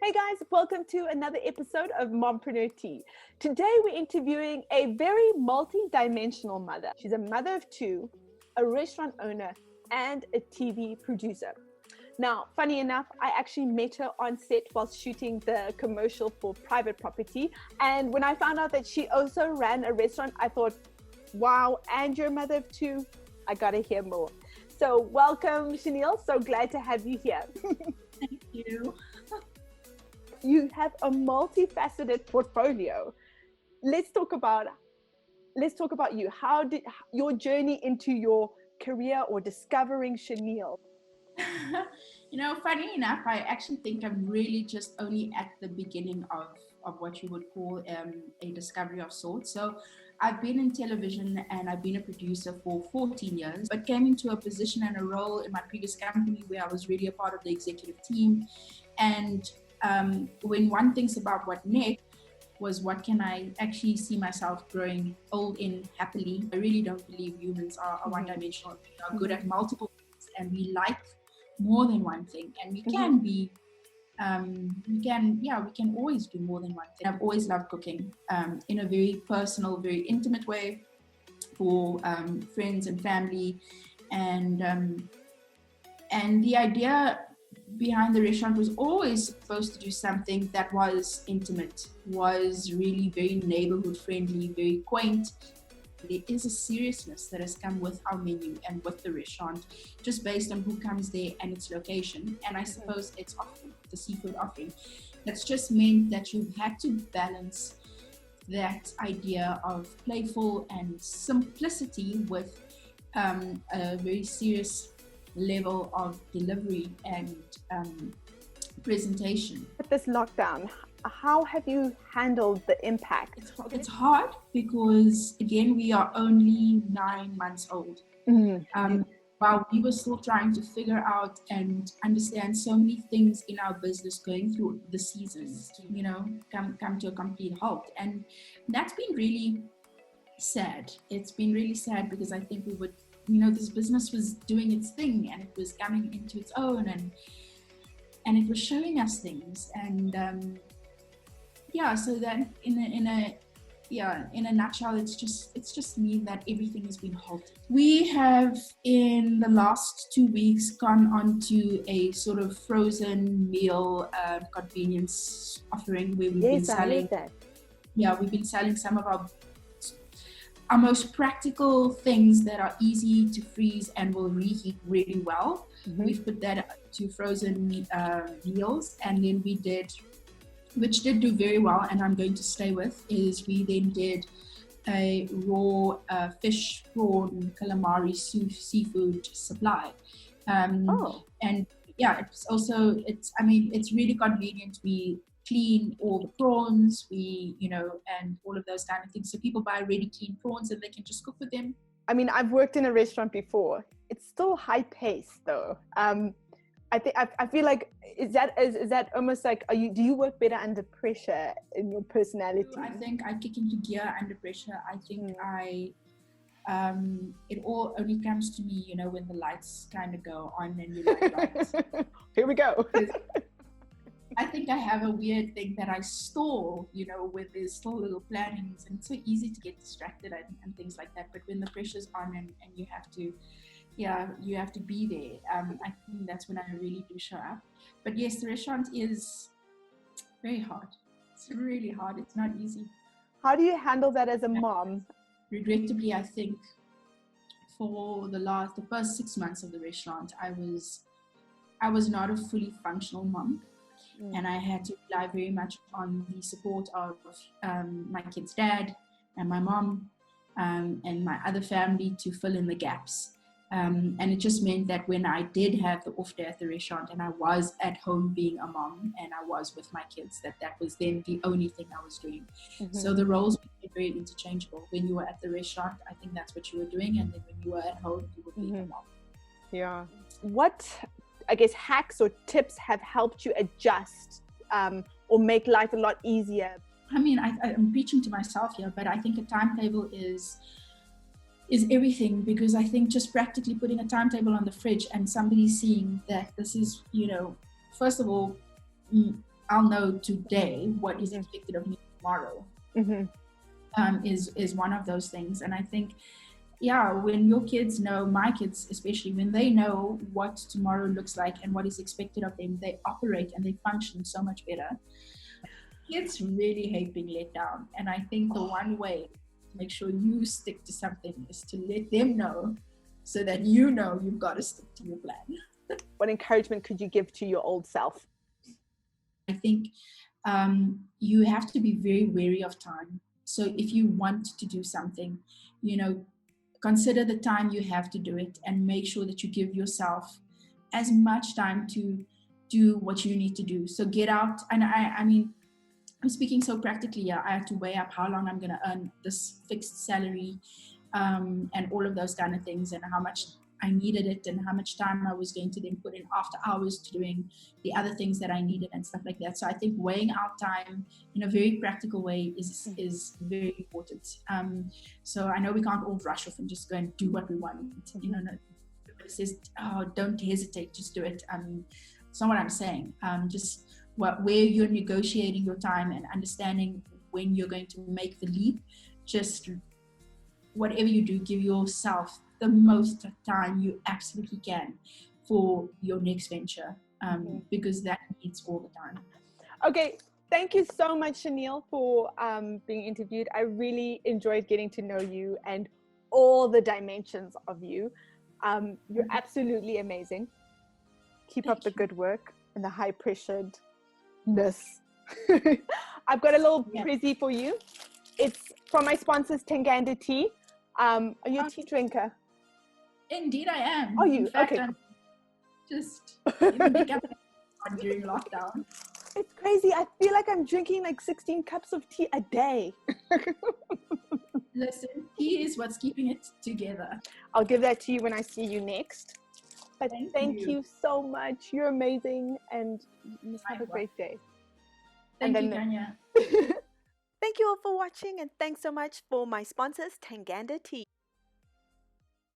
Hey guys, welcome to another episode of Mompreneur Tea. Today we're interviewing a very multi-dimensional mother. She's a mother of two, a restaurant owner, and a TV producer. Now, funny enough, I actually met her on set while shooting the commercial for Private Property. And when I found out that she also ran a restaurant, I thought, wow, and you're a mother of two? I gotta hear more. So welcome, Shaniel. So glad to have you here. Thank you. You have a multifaceted portfolio. Let's talk about you. How did your journey into your career or discovering Shaniel? Funny enough, I actually think I'm really just only at the beginning of what you would call a discovery of sorts. So I've been in television and I've been a producer for 14 years, but came into a position and a role in my previous company where I was really a part of the executive team. And when one thinks about what next was what can I actually see myself growing old in happily. I really don't believe humans are one-dimensional. We are good at multiple things and we like more than one thing, and we can be we can always do more than one thing. I've always loved cooking in a very personal, very intimate way for friends and family, and the idea behind the restaurant was always supposed to do something that was intimate, was really very neighborhood friendly, very quaint. There is a seriousness that has come with our menu and with the restaurant, just based on who comes there and its location, and I suppose its offering, the seafood offering. That's just meant that you've had to balance that idea of playful and simplicity with a very serious level of delivery and presentation. With this lockdown, how have you handled the impact? It's hard because, again, we are only 9 months old. While we were still trying to figure out and understand so many things in our business going through the seasons, come to a complete halt. And that's been really sad. It's been really sad because I think we would, this business was doing its thing and it was coming into its own and it was showing us things. And so that in a nutshell, it's just mean that everything has been halted. We have in the last 2 weeks gone on to a sort of frozen meal convenience offering where we've been selling. We've been selling some of our most practical things that are easy to freeze and will reheat really well. We've put that to frozen meals, and then we did, which did do very well, and I'm going to stay with, is we then did a raw fish, prawn, calamari, seafood supply. And it's really convenient. We clean all the prawns, and all of those kind of things. So people buy really clean prawns and they can just cook with them. I mean, I've worked in a restaurant before. It's still high paced though. I feel like is that almost like do you work better under pressure in your personality? I think I kick into gear under pressure. I think it all only comes to me, when the lights kind of go on and you're like, right. Here we go. I think I have a weird thing that I stall, when there's still little plannings, and it's so easy to get distracted and things like that. But when the pressure's on and you have to be there, I think that's when I really do show up. But yes, the restaurant is very hard. It's really hard. It's not easy. How do you handle that as a mom? Regrettably, I think for the first 6 months of the restaurant, I was not a fully functional mom. And I had to rely very much on the support of my kid's dad and my mom and my other family to fill in the gaps. And it just meant that when I did have the off day at the restaurant and I was at home being a mom and I was with my kids, that was then the only thing I was doing. So the roles became very interchangeable. When you were at the restaurant, I think that's what you were doing. And then when you were at home, you were being a mom. Yeah. What, I guess, hacks or tips have helped you adjust or make life a lot easier? I mean, I'm preaching to myself here, but I think a timetable is everything, because I think just practically putting a timetable on the fridge and somebody seeing that this is, first of all, I'll know today what is Mhm. expected of me tomorrow. Mhm. Is one of those things. And I think, yeah, when your kids know, my kids especially, when they know what tomorrow looks like and what is expected of them, they operate and they function so much better. Kids really hate being let down. And I think the one way to make sure you stick to something is to let them know, so that you know you've got to stick to your plan. What encouragement could you give to your old self? I think you have to be very wary of time. So if you want to do something, consider the time you have to do it, and make sure that you give yourself as much time to do what you need to do. So get out. And I mean, I'm speaking so practically. Yeah, I have to weigh up how long I'm going to earn this fixed salary, and all of those kind of things, and how much I needed it, and how much time I was going to then put in after hours to doing the other things that I needed and stuff like that. So I think weighing out time in a very practical way is very important. So I know we can't all rush off and just go and do what we want. It says, oh, don't hesitate, just do it. It's not what I'm saying. Just where you're negotiating your time and understanding when you're going to make the leap. Just whatever you do, give yourself the most time you absolutely can for your next venture, because that needs all the time. Okay, thank you so much, Shaniel, for being interviewed. I really enjoyed getting to know you and all the dimensions of you. You're absolutely amazing. Keep up the good work and the high pressuredness. I've got a little prezzy for you. It's from my sponsors, Tanganda Tea. Are you a tea drinker? Indeed, I am. Are you? In fact, Okay. I'm just even becoming during lockdown. It's crazy. I feel like I'm drinking like 16 cups of tea a day. Listen, tea is what's keeping it together. I'll give that to you when I see you next. But Thank you so much. You're amazing, and you must have a great day. Thank you, Kanya. Thank you all for watching, and thanks so much for my sponsors, Tanganda Tea.